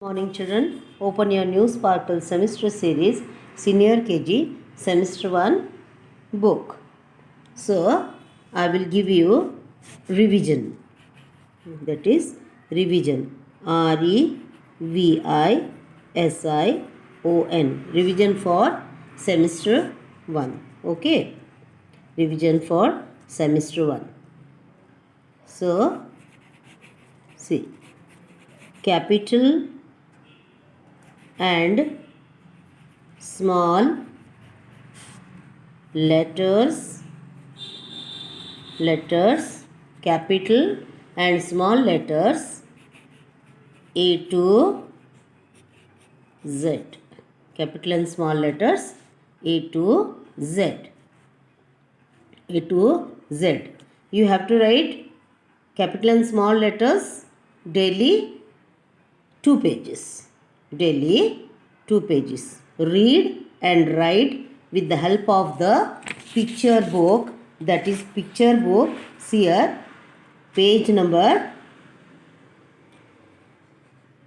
Morning children, open your new Sparkle semester series Senior KG semester 1 book. So, I will give you revision, that is revision, REVISION, revision for semester 1, okay, revision for semester 1. So, see, capital and small letters, capital and small letters A to Z, capital and small letters A to Z, A to Z. You have to write capital and small letters daily 2 pages. Daily 2 pages. Read and write with the help of the picture book, that is picture book. See here, page number,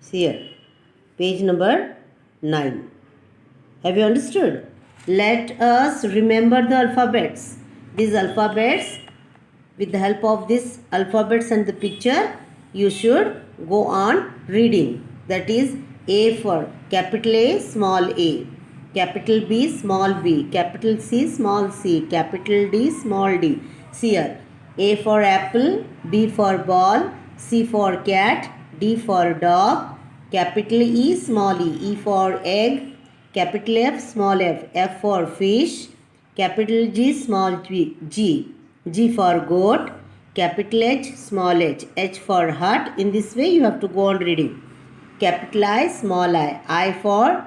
see here, page number 9. Have you understood? Let us remember the alphabets. These alphabets, with the help of these alphabets and the picture, you should go on reading. That is A for capital A, small a, capital B, small b, capital C, small c, capital D, small d. See here, A for apple, B for ball, C for cat, D for dog, capital E, small e for egg, capital F, small f, F for fish, capital G, small g, G for goat, capital H, small h for hut. In this way you have to go on reading. Capital I, small I for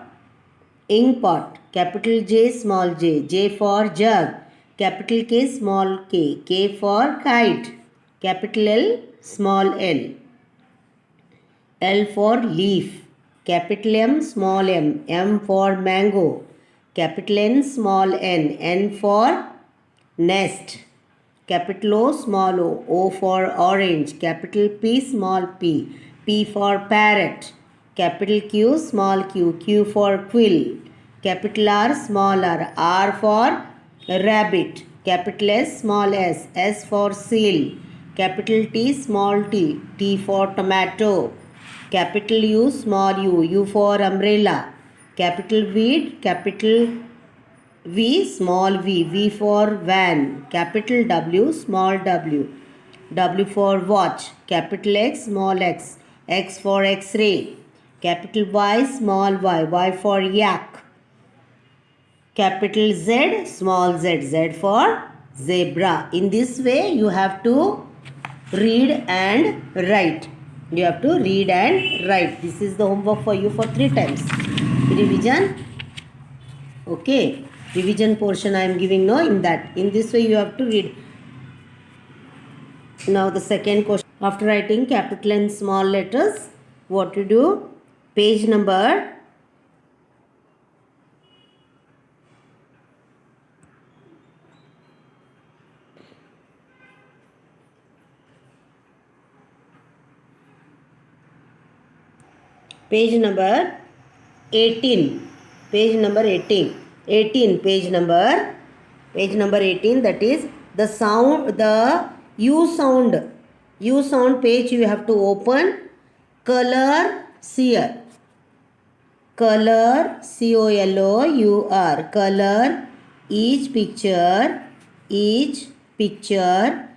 ink pot, capital J, small J for jug, capital K, small K for kite, capital L, small L for leaf, capital M, small M for mango, capital N, small N for nest, capital O, small O for orange, capital P, small P for parrot, capital Q, small Q for quill, capital R, small R for rabbit, capital S, small S for seal, capital T, small T for tomato, capital U, small U for umbrella, capital V, capital V, small V for van, capital W, small W for watch, capital X, small X for X-ray, capital Y, small Y for yak, capital Z, small Z for zebra. In this way you have to read and write. You have to read and write. This is the homework for you for 3 times. Revision. Okay. Revision portion I am giving now in that. In this way you have to read. Now the second question. After writing capital and small letters, what to do? Page number page number 18. Page number 18. 18 page number 18, that is the sound, the U sound page you have to open. Color, see here, color, COLOUR, color each picture, PICTURE,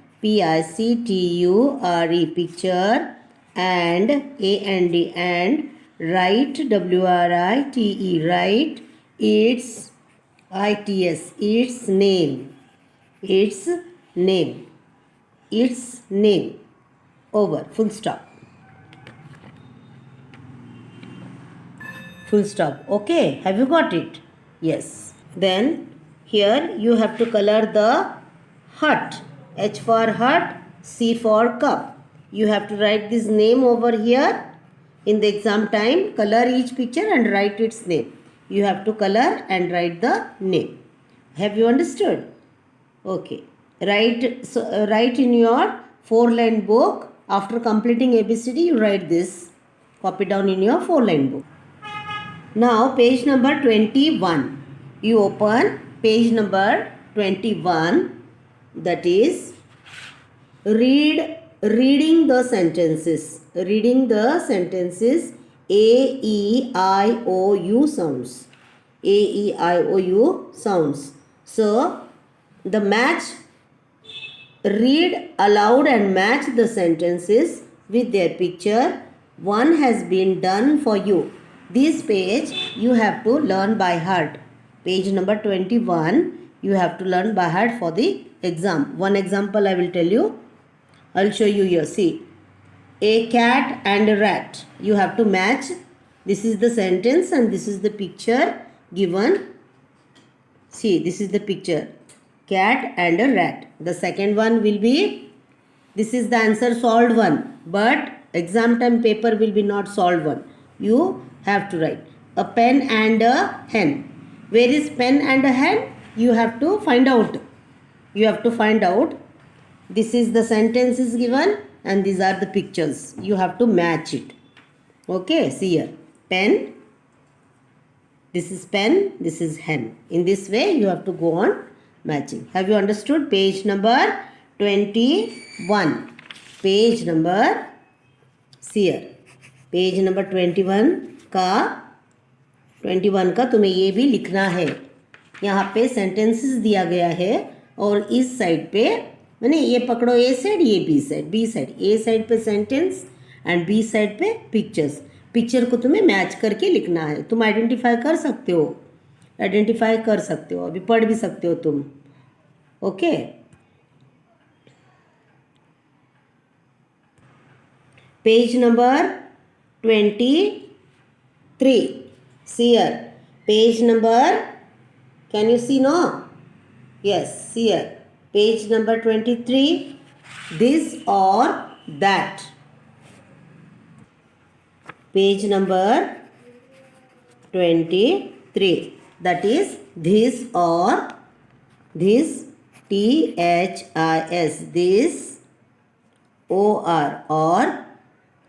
picture, and AND, and write, WRITE, write its ITS, its name, over, full stop, okay. Have you got it? Yes. Then here you have to color the hut, H for hut, C for cup. You have to write this name over here. In the exam time, color each picture and write its name. You have to color and write the name. Have you understood? Okay. Write in your 4-line book. After completing ABCD, you write this. Copy down in your 4-line book. Now page number 21. You open page number 21, that is reading the sentences. Reading the sentences A, E, I, O, U sounds. A, E, I, O, U sounds. So the match, read aloud and match the sentences with their picture. One has been done for you. This page you have to learn by heart. Page number 21 you have to learn by heart for the exam. One example I will tell you. I'll show you here. See, a cat and a rat. You have to match. This is the sentence and this is the picture given. See, this is the picture. Cat and a rat. The second one will be, this is the answer solved one, but exam time paper will be not solved one. You have to write a pen and a hen. Where is pen and a hen? You have to find out. You have to find out. This is the sentence is given and these are the pictures. You have to match it. Okay, see here. Pen. This is pen. This is hen. In this way you have to go on matching. Have you understood? Page number 21. Page number, see here. Page number 21 का तुम्हें ये भी लिखना है. यहाँ पे sentences दिया गया है और इस साइड पे मैंने ये पकड़ो ए साइड, ये बी साइड. बी साइड, ए साइड पे सेंटेंस एंड बी साइड पे पिक्चर्स. पिक्चर को तुम्हें मैच करके लिखना है. तुम आइडेंटिफाई कर सकते हो, अभी पढ़ भी सकते हो तुम. Okay. Page number 23. See here. Page number, can you see no? Yes, see here. Page number 23. This or that. Page number 23. That is this or this. THIS. This or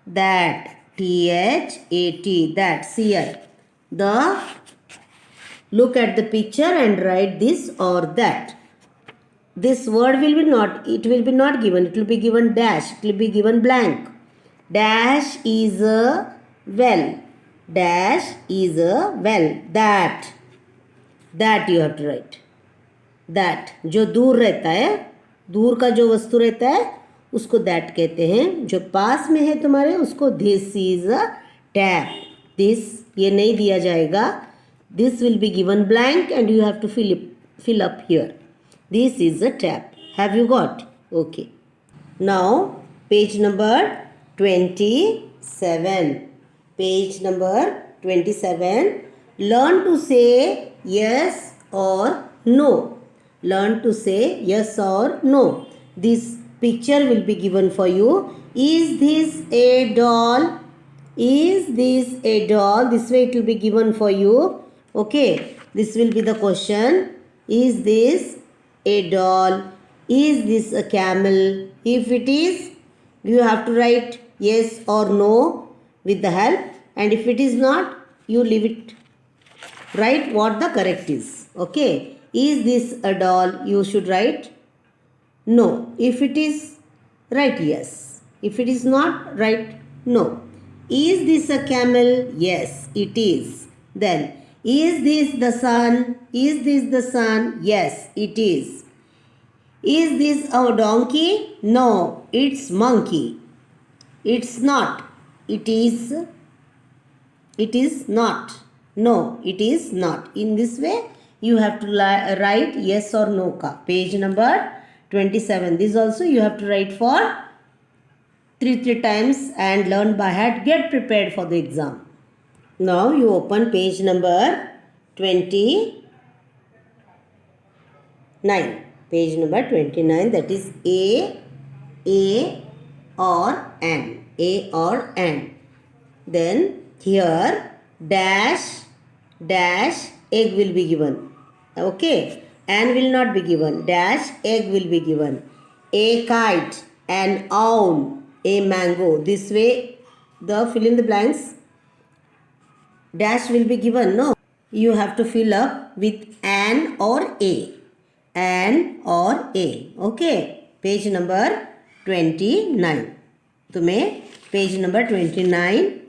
that. THAT. That. See here. Look at the picture and write this or that. This word will be not given. It will be given dash. It will be given blank. Dash is a well. Dash is a well. That you have to write. That. जो दूर रहता है, दूर का जो वस्तु रहता है उसको that कहते हैं. जो पास में है तुम्हारे उसको this is a tap. This ये नहीं दिया जाएगा. This will be given blank and you have to fill up here. This is a tap. Have you got? Okay. Now page number 27. Page number 27. Learn to say yes or no. Learn to say yes or no. This picture will be given for you. Is this a doll? Is this a doll? This way it will be given for you. Okay. This will be the question. Is this a doll? Is this a camel? If it is, you have to write yes or no with the help. And if it is not, you leave it. Write what the correct is. Okay. Is this a doll? You should write no. If it is, write yes. If it is not, write no. Is this a camel? Yes, it is. Then, is this the sun? Is this the sun? Yes, it is. Is this a donkey? No, it's monkey. It's not. It is. It is not. No, it is not. In this way, you have to write yes or no ka. Page number 27. This also you have to write for 3 times and learn by heart. Get prepared for the exam. Now you open page number 29. Page number 29, that is A or an. A or an. Then here dash egg will be given. Okay. An will not be given. Dash egg will be given. A kite, an owl, a mango. This way the fill in the blanks dash will be given. No, you have to fill up with an or a. An or a. Okay. Page number 29. तुम्हें page number 29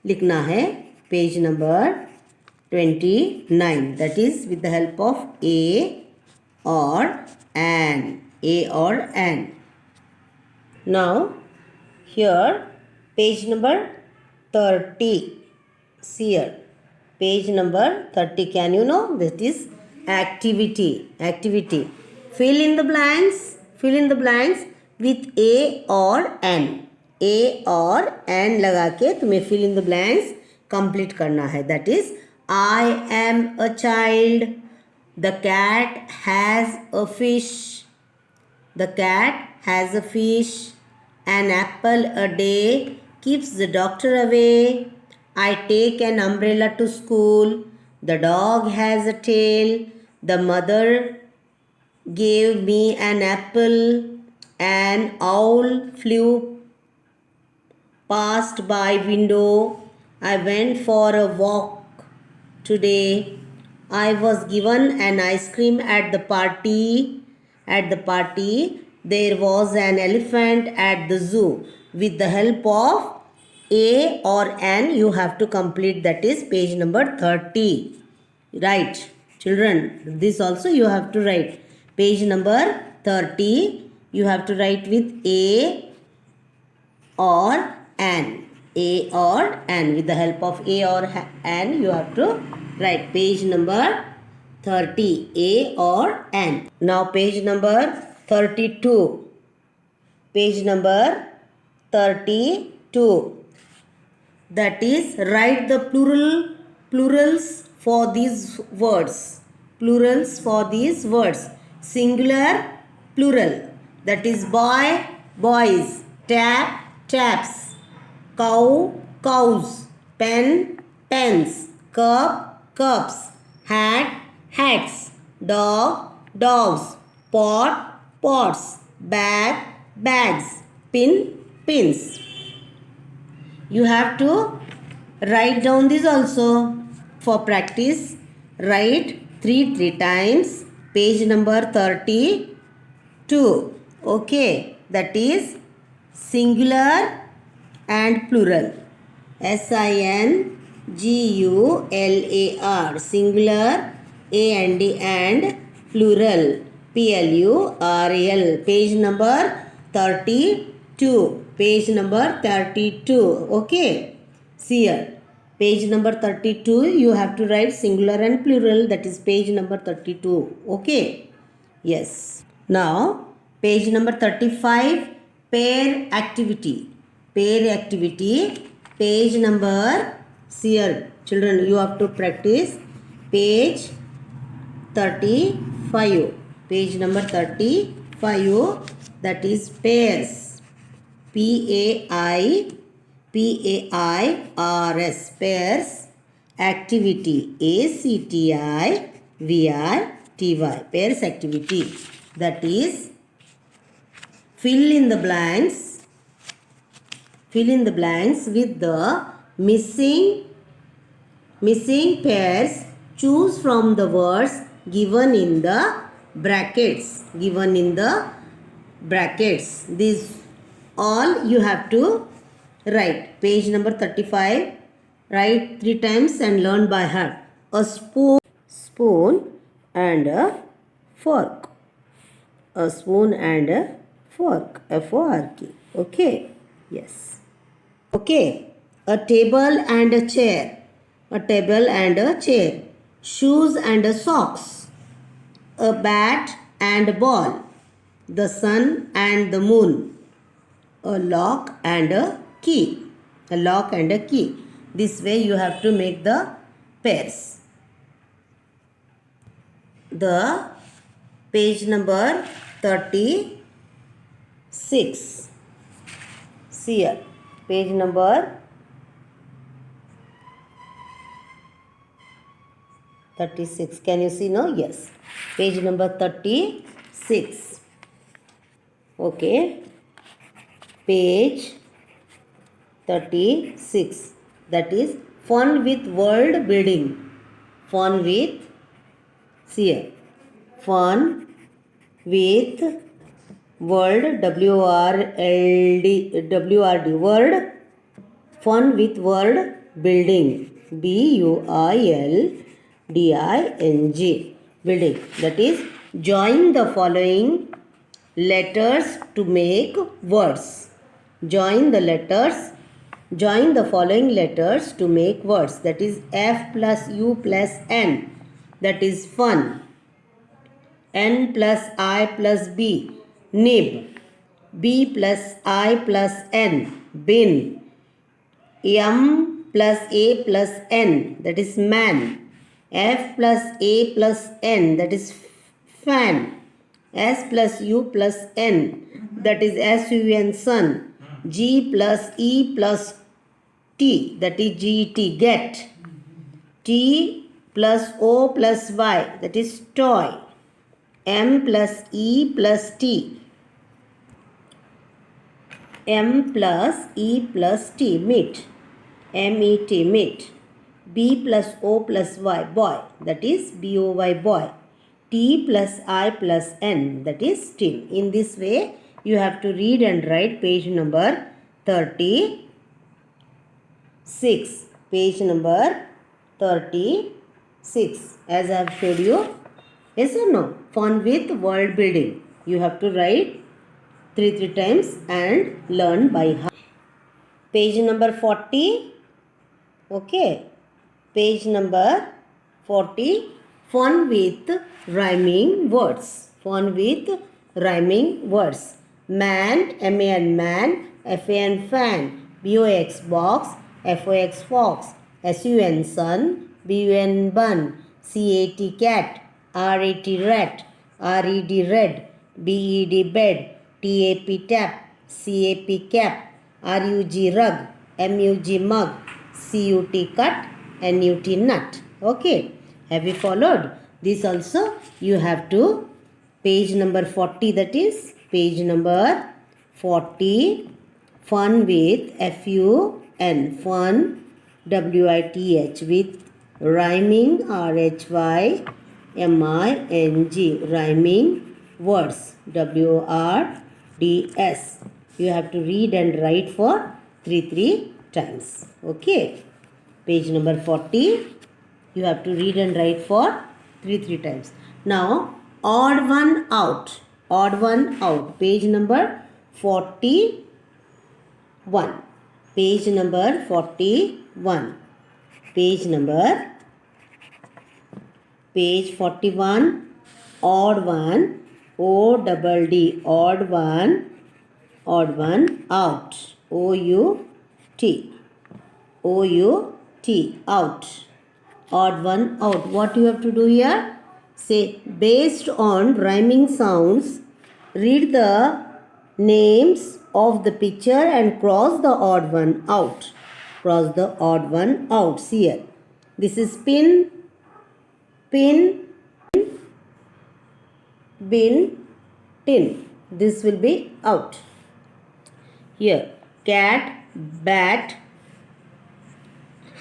लिखना है. Page number 29. That is with the help of a or an. A or an. Now here page number 30. See here. Page number 30. Can you know? That is activity. Activity. Fill in the blanks. Fill in the blanks with a or an. A or an लगा के तुम्हें fill in the blanks complete करना है. That is, I am a child. The cat has a fish. The cat has a fish. An apple a day keeps the doctor away. I take an umbrella to school. The dog has a tail. The mother gave me an apple. An owl flew past by window. I went for a walk today. I was given an ice cream at the party. At the party, there was an elephant at the zoo. With the help of a or an, you have to complete. That is page number 30. Right, children, this also you have to write. Page number 30, you have to write with a or an. A or an. With the help of a or an, you have to write. Page number 30, a or an. Now page number 32. Page number 32. That is, write the plurals for these words. Plurals for these words. Singular, plural. That is, boy, boys. Tap, taps. Cow, cows. Pen, pens. Cup, cups. Hat, hats. Dog, dogs. Pot, pots. Bag, bags. Pin, pins. You have to write down this also for practice. Write 3 times. Page number 32. Okay. That is singular and plural. SINGULAR. Singular, A&D, and plural. PLURAL. Page number 32. Page number 32. Okay. See here. Page number 32, you have to write singular and plural. That is page number 32. Okay. Yes. Now, page number 35, pair activity. Pair activity. Page number, see here, children, you have to practice. Page 35. Page number 35, that is pairs. PAIRS. Pairs. Activity. ACTIVITY. Pairs activity. That is, fill in the blanks. Fill in the blanks with the missing pairs. Choose from the words given in the brackets. Given in the brackets. These all you have to write. Page number 35. Write 3 times and learn by heart. A spoon and a fork. A spoon and a fork. F-O-R-K. Okay. Yes. Okay. A table and a chair. A table and a chair. Shoes and a socks. A bat and a ball. The sun and the moon. A lock and a key. A lock and a key. This way you have to make the pairs. The page number 36. See here. Page number 36. Can you see now? Yes. Page number 36. Okay. Page 36. That is fun with world building. Fun with, see here, fun with world, W-R-L-D, word, fun with world building, B-U-I-L-D-I-N-G, building. That is, join the following letters to make words. Join the following letters to make words. That is F plus U plus N. That is fun. N plus I plus B. Nib. B plus I plus N. Bin. M plus A plus N. That is man. F plus A plus N. That is fan. S plus U plus N. That is S-U-N, sun. G plus E plus T. That is G-T, get. T plus O plus Y. That is toy. M plus E plus T. M plus E plus T, meet. M-E-T, meet. B plus O plus Y, boy. That is B-O-Y, boy. T plus I plus N, that is tin. In this way, you have to read and write page number 36. Page number 36. As I have showed you, yes or no? Fun with world building. You have to write 3 times and learn by heart. Page number 40. Okay. Page number 40. Fun with rhyming words. Fun with rhyming words. Man, M-A-N, man. F-A-N, fan. B-O-X, box. F-O-X, fox. S-U-N, sun. B-U-N, bun. C-A-T, cat. R-A-T, rat. R-E-D, red. B-E-D, bed. T-A-P, tap. C-A-P, cap. R-U-G, rug. M-U-G, mug. C-U-T, cut. N-U-T, nut. Okay. Have you followed? This also you have to, page number 40, that is page number 40. Fun with F-U-N, fun, W-I-T-H, with rhyming, R-H-Y-M-I-N-G, rhyming words, W-R-D-S. You have to read and write for 3 times. Okay. Page number 40. You have to read and write for 3 times. Now, odd one out. Odd one out. Page number 41. Page number 41. Page 41. Odd one. O-double-D. Odd one. Odd one out. O-U-T. O-U-T. Out. Odd one out. What you have to do here? Say, based on rhyming sounds, read the names of the picture and cross the odd one out. Cross the odd one out. See here. This is pin, pin, bin, tin. This will be out. Here, cat, bat,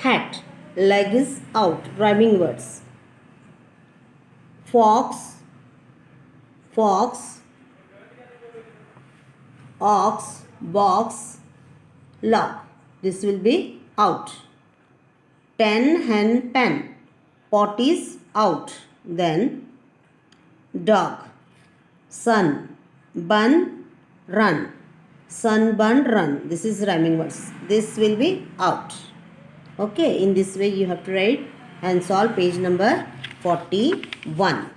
hat. Leg is out. Rhyming words. Fox, fox, ox, box, lock. This will be out. Pen, hen, pen. Pot is out. Then dog. Sun, bun, run. Sun, bun, run. This is rhyming words. This will be out. Okay, in this way you have to write and solve page number 41.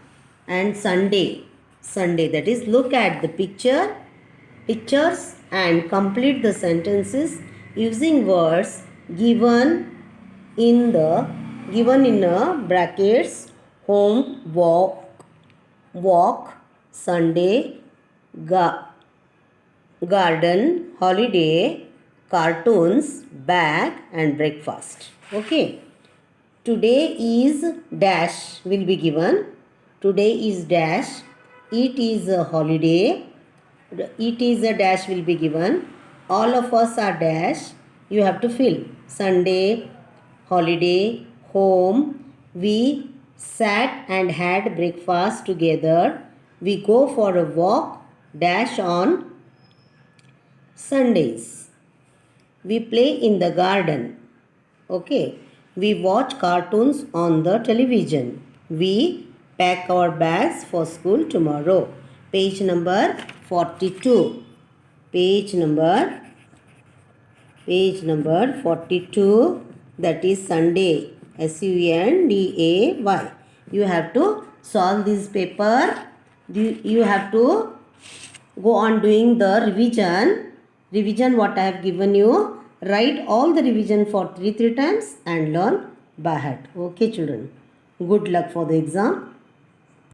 And Sunday. Sunday, that is, look at the pictures and complete the sentences using words given in brackets: home, walk, Sunday, garden, holiday, cartoons, bag and breakfast. Okay. Today is dash will be given. Today is dash. It is a holiday. It is a dash will be given. All of us are dash. you have to fill. Sunday, holiday, home. We sat and had breakfast together. We go for a walk dash on Sundays. We play in the garden. Okay. We watch cartoons on the television. We pack our bags for school tomorrow. Page number 42. Page number 42. That is Sunday. Sunday. You have to solve this paper. You have to go on doing the revision what I have given you. Write all the revision for 3 times and learn by heart. Okay children, good luck for the exam.